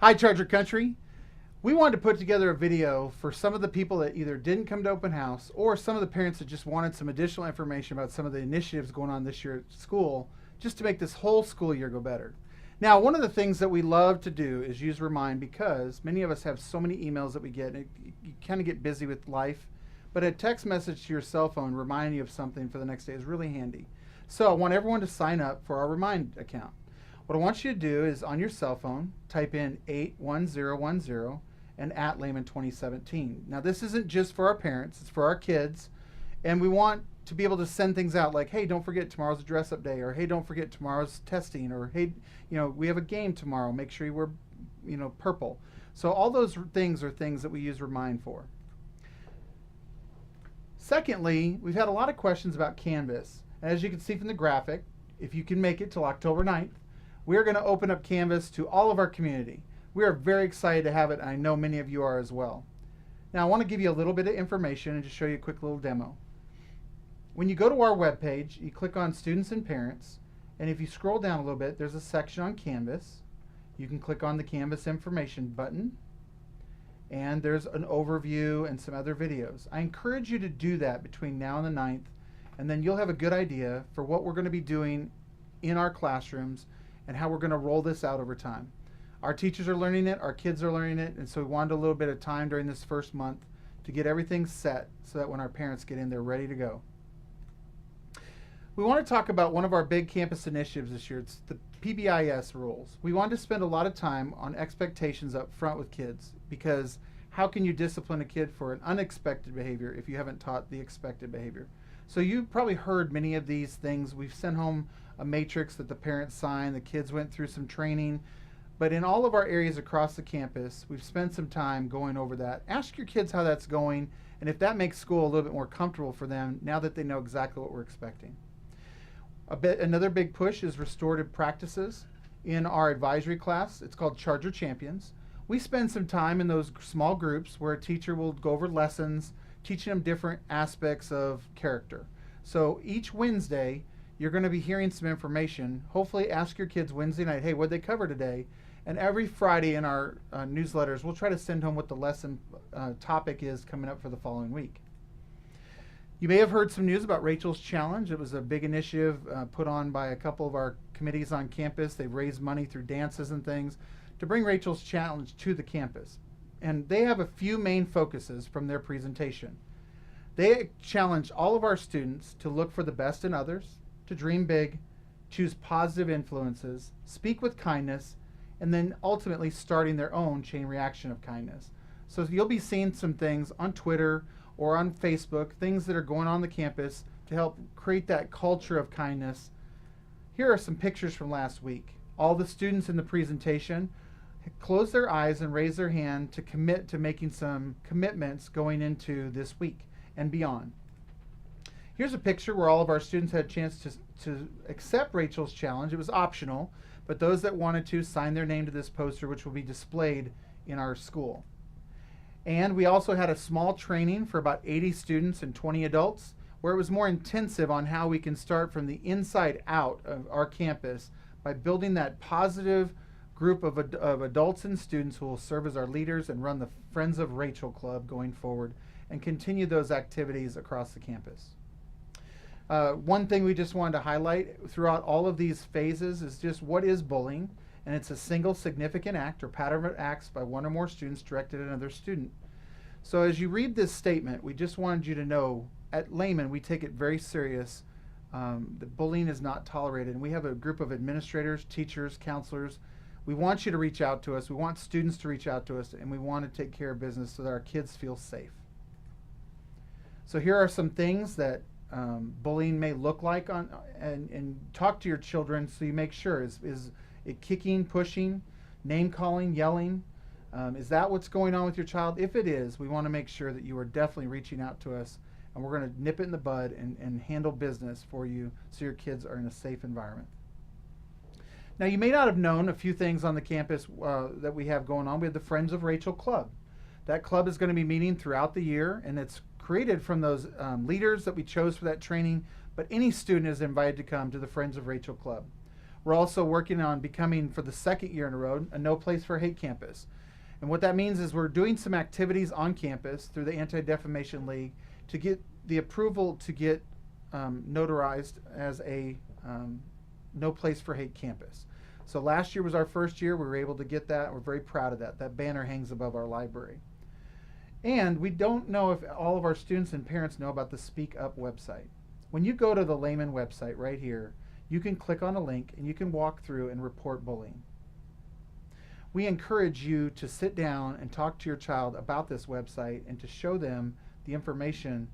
Hi, Charger Country. We wanted to put together a video for some of the people that either didn't come to open house or some of the parents that just wanted some additional information about some of the initiatives going on this year at school, just to make this whole school year go better. Now, one of the things that we love to do is use Remind, because many of us have so many emails that we get, and you kind of get busy with life, but a text message to your cell phone reminding you of something for the next day is really handy. So I want everyone to sign up for our Remind account. What I want you to do is, on your cell phone, type in 81010 and at Lehman 2017. Now, this isn't just for our parents, it's for our kids, and we want to be able to send things out like, hey, don't forget tomorrow's a dress-up day, or hey, don't forget tomorrow's testing, or hey, we have a game tomorrow, make sure you wear purple. So all those things are things that we use Remind for. Secondly, we've had a lot of questions about Canvas. And as you can see from the graphic, if you can make it till October 9th, we're going to open up Canvas to all of our community. We are very excited to have it, and I know many of you are as well. Now, I want to give you a little bit of information and just show you a quick little demo. When you go to our webpage, you click on Students and Parents, and if you scroll down a little bit, there's a section on Canvas. You can click on the Canvas information button, and there's an overview and some other videos. I encourage you to do that between now and the 9th, and then you'll have a good idea for what we're going to be doing in our classrooms and how we're going to roll this out over time. Our teachers are learning it, our kids are learning it, and so we wanted a little bit of time during this first month to get everything set so that when our parents get in, they're ready to go. We want to talk about one of our big campus initiatives this year. It's the PBIS rules. We wanted to spend a lot of time on expectations up front with kids, because how can you discipline a kid for an unexpected behavior if you haven't taught the expected behavior? So you've probably heard many of these things. We've sent home a matrix that the parents signed, the kids went through some training, but in all of our areas across the campus, we've spent some time going over that. Ask your kids how that's going, and if that makes school a little bit more comfortable for them now that they know exactly what we're expecting. Another big push is restorative practices in our advisory class. It's called Charger Champions. We spend some time in those small groups where a teacher will go over lessons, teaching them different aspects of character. So each Wednesday, you're going to be hearing some information. Hopefully ask your kids Wednesday night, hey, what did they cover today? And every Friday in our newsletters, we'll try to send home what the lesson topic is coming up for the following week. You may have heard some news about Rachel's Challenge. It was a big initiative put on by a couple of our committees on campus. They've raised money through dances and things to bring Rachel's Challenge to the campus. And they have a few main focuses from their presentation. They challenge all of our students to look for the best in others, to dream big, choose positive influences, speak with kindness, and then ultimately starting their own chain reaction of kindness. So you'll be seeing some things on Twitter or on Facebook, things that are going on the campus to help create that culture of kindness. Here are some pictures from last week. All the students in the presentation close their eyes and raise their hand to commit to making some commitments going into this week and beyond. Here's a picture where all of our students had a chance to accept Rachel's Challenge. It was optional, but those that wanted to signed their name to this poster, which will be displayed in our school. And we also had a small training for about 80 students and 20 adults, where it was more intensive on how we can start from the inside out of our campus by building that positive group of adults and students who will serve as our leaders and run the Friends of Rachel Club going forward and continue those activities across the campus. One thing we just wanted to highlight throughout all of these phases is just what is bullying, and it's a single significant act or pattern of acts by one or more students directed at another student. So as you read this statement, we just wanted you to know at Lehman we take it very serious that bullying is not tolerated, and we have a group of administrators, teachers, counselors. We want you to reach out to us, we want students to reach out to us, and we want to take care of business so that our kids feel safe. So here are some things that bullying may look like and talk to your children so you make sure. Is it kicking, pushing, name calling, yelling? Is that what's going on with your child? If it is, we want to make sure that you are definitely reaching out to us, and we're going to nip it in the bud and handle business for you so your kids are in a safe environment. Now, you may not have known a few things on the campus that we have going on. We have the Friends of Rachel Club. That club is going to be meeting throughout the year, and it's created from those leaders that we chose for that training, but any student is invited to come to the Friends of Rachel Club. We're also working on becoming, for the second year in a row, a No Place for Hate campus. And what that means is we're doing some activities on campus through the Anti-Defamation League to get the approval to get notarized as a No Place for Hate campus. So last year was our first year. We were able to get that. We're very proud of that. That banner hangs above our library. And we don't know if all of our students and parents know about the Speak Up website. When you go to the Layman website right here, you can click on a link and you can walk through and report bullying. We encourage you to sit down and talk to your child about this website and to show them the information.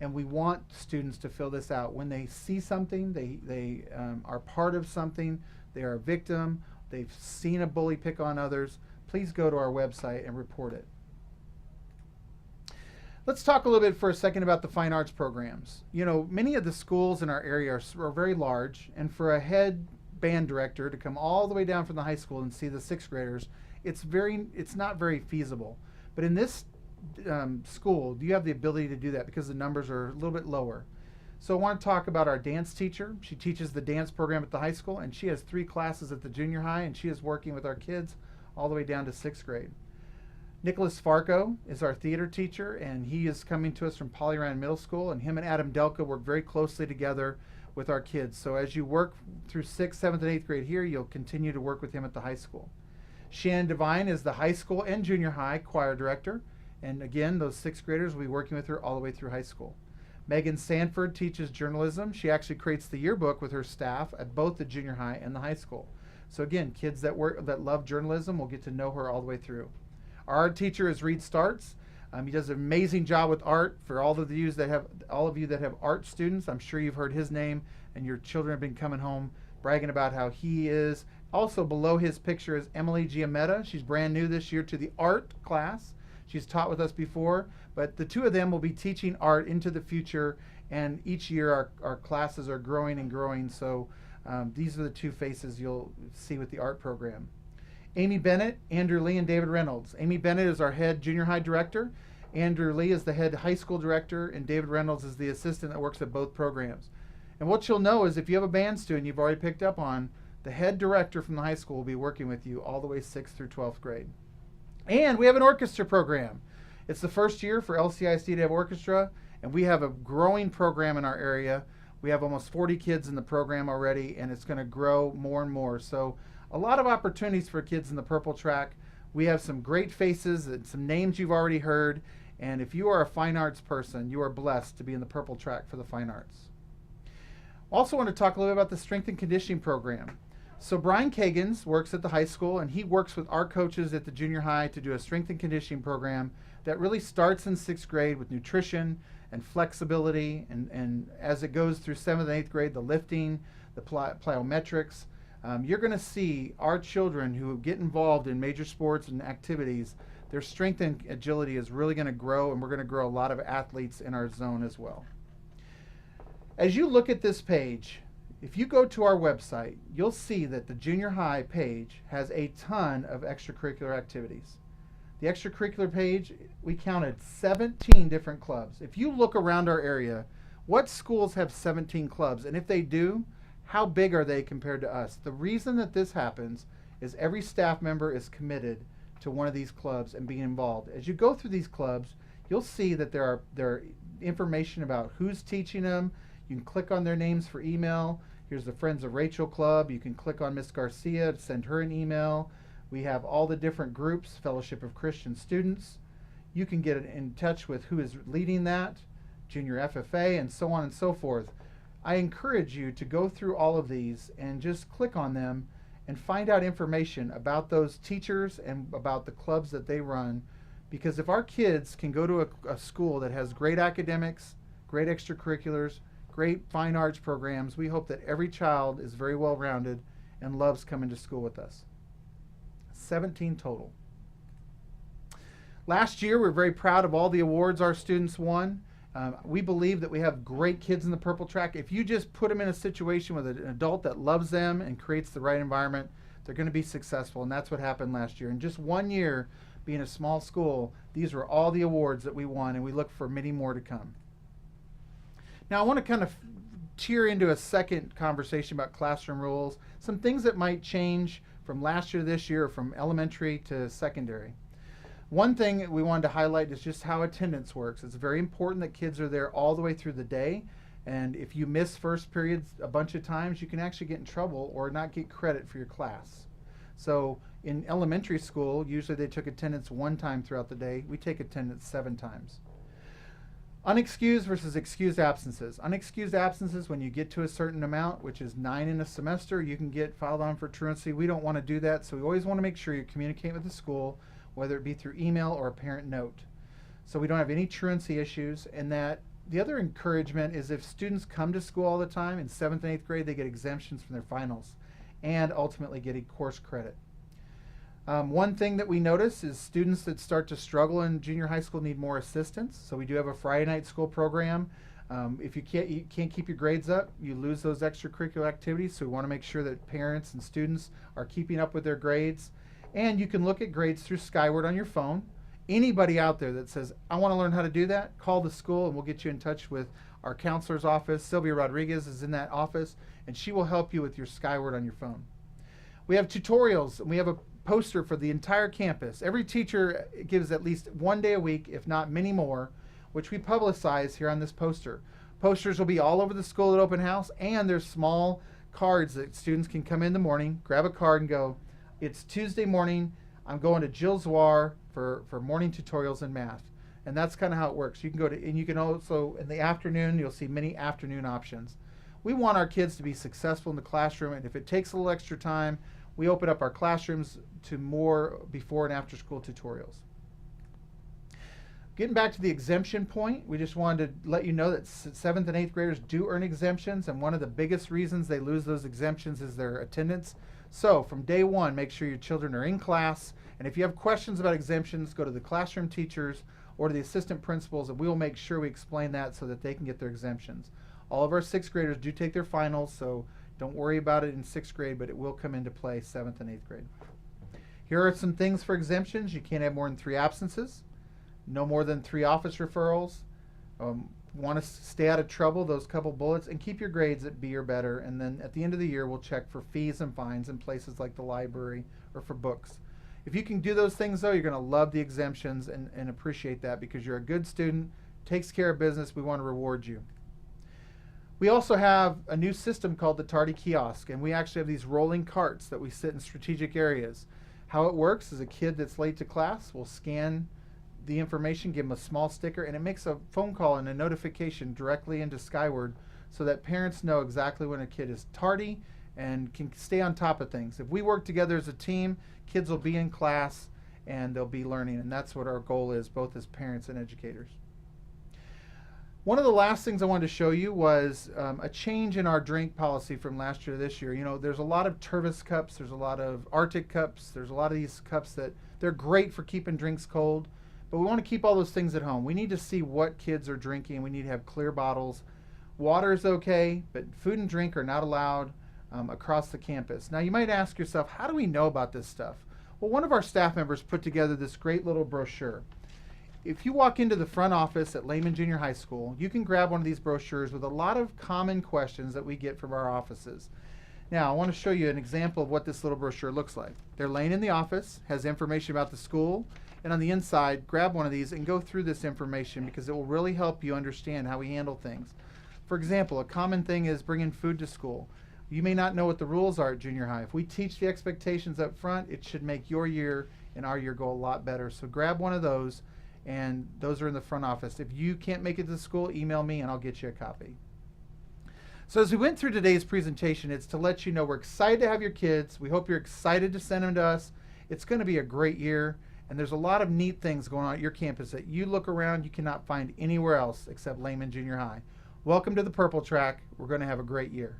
And we want students to fill this out. When they see something, they are part of something, they are a victim, they've seen a bully pick on others, please go to our website and report it. Let's talk a little bit for a second about the fine arts programs. You know, many of the schools in our area are very large, and for a head band director to come all the way down from the high school and see the sixth graders, it's not very feasible. But in this school, you have the ability to do that because the numbers are a little bit lower. So I want to talk about our dance teacher. She teaches the dance program at the high school, and she has 3 classes at the junior high, and she is working with our kids all the way down to 6th grade. Nicholas Farco is our theater teacher, and he is coming to us from Polyran Middle School, and him and Adam Delka work very closely together with our kids. So as you work through 6th, 7th, and 8th grade here, you'll continue to work with him at the high school. Shannon Devine is the high school and junior high choir director, and again, those 6th graders will be working with her all the way through high school. Megan Sanford teaches journalism. She actually creates the yearbook with her staff at both the junior high and the high school. So again, kids that love journalism will get to know her all the way through. Our art teacher is Reed Starts. He does an amazing job with art. For all of you that have art students, I'm sure you've heard his name, and your children have been coming home bragging about how he is. Also below his picture is Emily Giametta. She's brand new this year to the art class. She's taught with us before, but the 2 of them will be teaching art into the future, and each year our classes are growing and growing. So these are the 2 faces you'll see with the art program. Amy Bennett, Andrew Lee, and David Reynolds. Amy Bennett is our head junior high director. Andrew Lee is the head high school director, and David Reynolds is the assistant that works at both programs. And what you'll know is if you have a band student you've already picked up on, the head director from the high school will be working with you all the way 6th through 12th grade. And we have an orchestra program. It's the first year for LCISD to have orchestra, and we have a growing program in our area. We have almost 40 kids in the program already, and it's going to grow more and more. So a lot of opportunities for kids in the Purple Track. We have some great faces and some names you've already heard. And if you are a fine arts person, you are blessed to be in the Purple Track for the fine arts. Also want to talk a little bit about the strength and conditioning program. So Brian Kagans works at the high school, and he works with our coaches at the junior high to do a strength and conditioning program that really starts in 6th grade with nutrition and flexibility, and as it goes through 7th and 8th grade, the lifting, the plyometrics. You're going to see our children who get involved in major sports and activities, their strength and agility is really going to grow, and we're going to grow a lot of athletes in our zone as well. As you look at this page, if you go to our website, you'll see that the junior high page has a ton of extracurricular activities. The extracurricular page, we counted 17 different clubs. If you look around our area, what schools have 17 clubs? And if they do, how big are they compared to us? The reason that this happens is every staff member is committed to one of these clubs and being involved. As you go through these clubs, you'll see that there are information about who's teaching them. You can click on their names for email. Here's the Friends of Rachel Club. You can click on Miss Garcia to send her an email. We have all the different groups, Fellowship of Christian Students. You can get in touch with who is leading that, Junior FFA, and so on and so forth. I encourage you to go through all of these and just click on them and find out information about those teachers and about the clubs that they run. Because if our kids can go to a school that has great academics, great extracurriculars, great fine arts programs, we hope that every child is very well rounded and loves coming to school with us. 17 total. Last year, we're very proud of all the awards our students won. We believe that we have great kids in the Purple Track. If you just put them in a situation with an adult that loves them and creates the right environment, they're going to be successful, and that's what happened last year. In just 1 year, being a small school, these were all the awards that we won, and we look for many more to come. Now, I want to kind of tear into a second conversation about classroom rules, some things that might change from last year to this year, from elementary to secondary. One thing we wanted to highlight is just how attendance works. It's very important that kids are there all the way through the day. And if you miss first periods a bunch of times, you can actually get in trouble or not get credit for your class. So in elementary school, usually they took attendance 1 time throughout the day. We take attendance 7 times. Unexcused versus excused absences. Unexcused absences, when you get to a certain amount, which is 9 in a semester, you can get filed on for truancy. We don't want to do that, so we always want to make sure you communicate with the school, whether it be through email or a parent note, so we don't have any truancy issues. And that the other encouragement is if students come to school all the time in 7th and 8th grade, they get exemptions from their finals and ultimately get a course credit. One thing that we notice is students that start to struggle in junior high school need more assistance. So we do have a Friday night school program. If you can't keep your grades up, you lose those extracurricular activities. So we want to make sure that parents and students are keeping up with their grades. And you can look at grades through Skyward on your phone. Anybody out there that says, I want to learn how to do that, call the school and we'll get you in touch with our counselor's office. Sylvia Rodriguez is in that office and she will help you with your Skyward on your phone. We have tutorials and we have a poster for the entire campus. Every teacher gives at least 1 day a week, if not many more, which we publicize here on this poster. Posters will be all over the school at open house, and there's small cards that students can come in the morning, grab a card and go, it's Tuesday morning, I'm going to Jill Zwar for morning tutorials in math. And that's kind of how it works. You can go to, and you can also, in the afternoon, you'll see many afternoon options. We want our kids to be successful in the classroom, and if it takes a little extra time, we open up our classrooms to more before and after school tutorials. Getting back to the exemption point, we just wanted to let you know that 7th and 8th graders do earn exemptions, and one of the biggest reasons they lose those exemptions is their attendance. So from day 1, make sure your children are in class, and if you have questions about exemptions, go to the classroom teachers or to the assistant principals, and we will make sure we explain that so that they can get their exemptions. All of our 6th graders do take their finals, so don't worry about it in 6th grade, but it will come into play 7th and 8th grade. Here are some things for exemptions. You can't have more than 3 absences, no more than 3 office referrals, want to stay out of trouble, those couple bullets, and keep your grades at B or better. And then at the end of the year, we'll check for fees and fines in places like the library or for books. If you can do those things, though, you're going to love the exemptions and appreciate that because you're a good student, takes care of business. We want to reward you. We also have a new system called the Tardy Kiosk, and we actually have these rolling carts that we sit in strategic areas. How it works is a kid that's late to class will scan the information, give them a small sticker, and it makes a phone call and a notification directly into Skyward so that parents know exactly when a kid is tardy and can stay on top of things. If we work together as a team, kids will be in class and they'll be learning, and that's what our goal is, both as parents and educators. One of the last things I wanted to show you was a change in our drink policy from last year to this year. You know, there's a lot of Tervis cups, there's a lot of Arctic cups, there's a lot of these cups that they're great for keeping drinks cold, but we want to keep all those things at home. We need to see what kids are drinking. We need to have clear bottles. Water is okay, but food and drink are not allowed across the campus. Now you might ask yourself, how do we know about this stuff? Well, one of our staff members put together this great little brochure. If you walk into the front office at Lehman Junior High School, you can grab one of these brochures with a lot of common questions that we get from our offices. Now, I want to show you an example of what this little brochure looks like. They're laying in the office, has information about the school, and on the inside, grab one of these and go through this information because it will really help you understand how we handle things. For example, a common thing is bringing food to school. You may not know what the rules are at junior high. If we teach the expectations up front, it should make your year and our year go a lot better. So grab one of those, and those are in the front office. If you can't make it to school, email me and I'll get you a copy. So as we went through today's presentation, it's to let you know we're excited to have your kids. We hope you're excited to send them to us. It's going to be a great year, and there's a lot of neat things going on at your campus that you look around, you cannot find anywhere else except Lehman Junior High. Welcome to the Purple Track. We're going to have a great year.